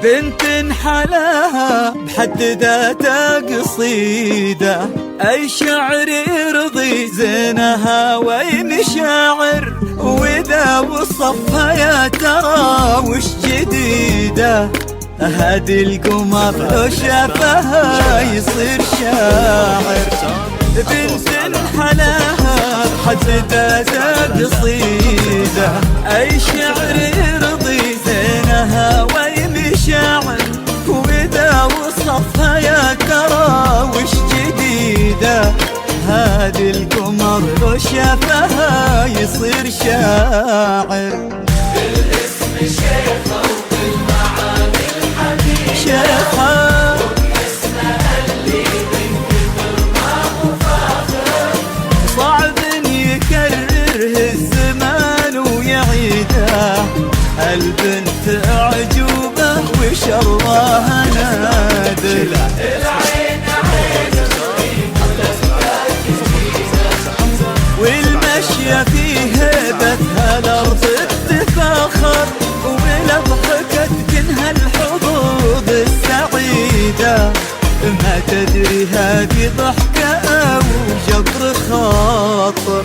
بنت حلاها بحد ذاتها قصيدة، أي شعر يرضي زينها وأي مشاعر، وإذا وصفها يا ترى وش جديدة. هادي القمر لو شافها يصير شاعر. بنت حلاها بحد ذاتها قصيدة، أي شعر يرضي زينها وأي مشاعر، وإذا وصفها يا ترى وش جديدة. هادي القمر لو شافها يصير شاعر. بالاسم شيخة وبالمعاني الحديثة شيخة وباسمها اللي من كثر ما هو فاخر، صعب يكرره الزمان ويعيده. البنت أعجوبة وشرها نادر، العين عين والمشية في هيبتها الأرض تتفاخر، وبلضحكة كنها الحظوظ السعيدة. ما تدري هذه ضحكة أو جبر خاطر.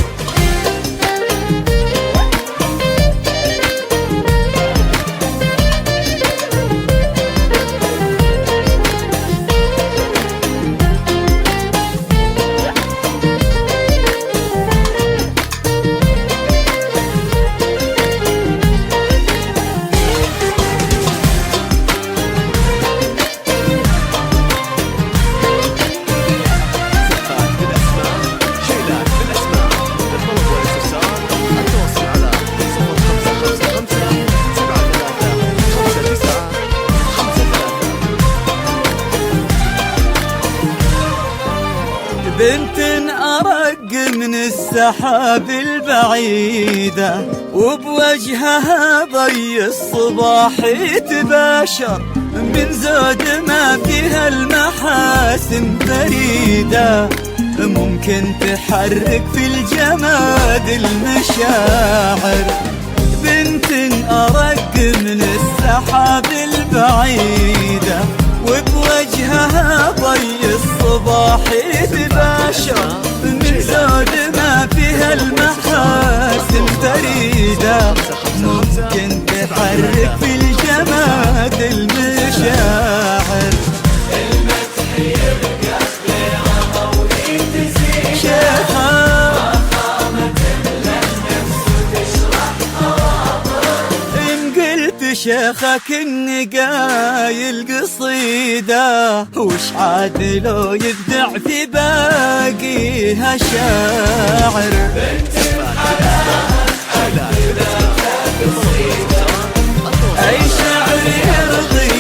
بنت أرق من السحاب البعيدة، وبوجهها ضي الصباح يتباشر، من زود ما فيها المحاسن فريدة. ممكن تحرك في الجماد المشاعر. بنت أرق من السحاب البعيدة، وبوجهها ضي الصباح يتباشر، من زود ما فيها المحاسن فريدة. ممكن تحرك في الجماد المشاعر. المدح يبقى بغيرها ويتزيد، شيخة فخامة للنفس تشرح خواطر. إن قلت شيخك إني قايل قصيدة، وش عاد لو يبدع في باقيها شاعر. بنت حلاها بحد ذاتها قصيدة، أي شعر يرضي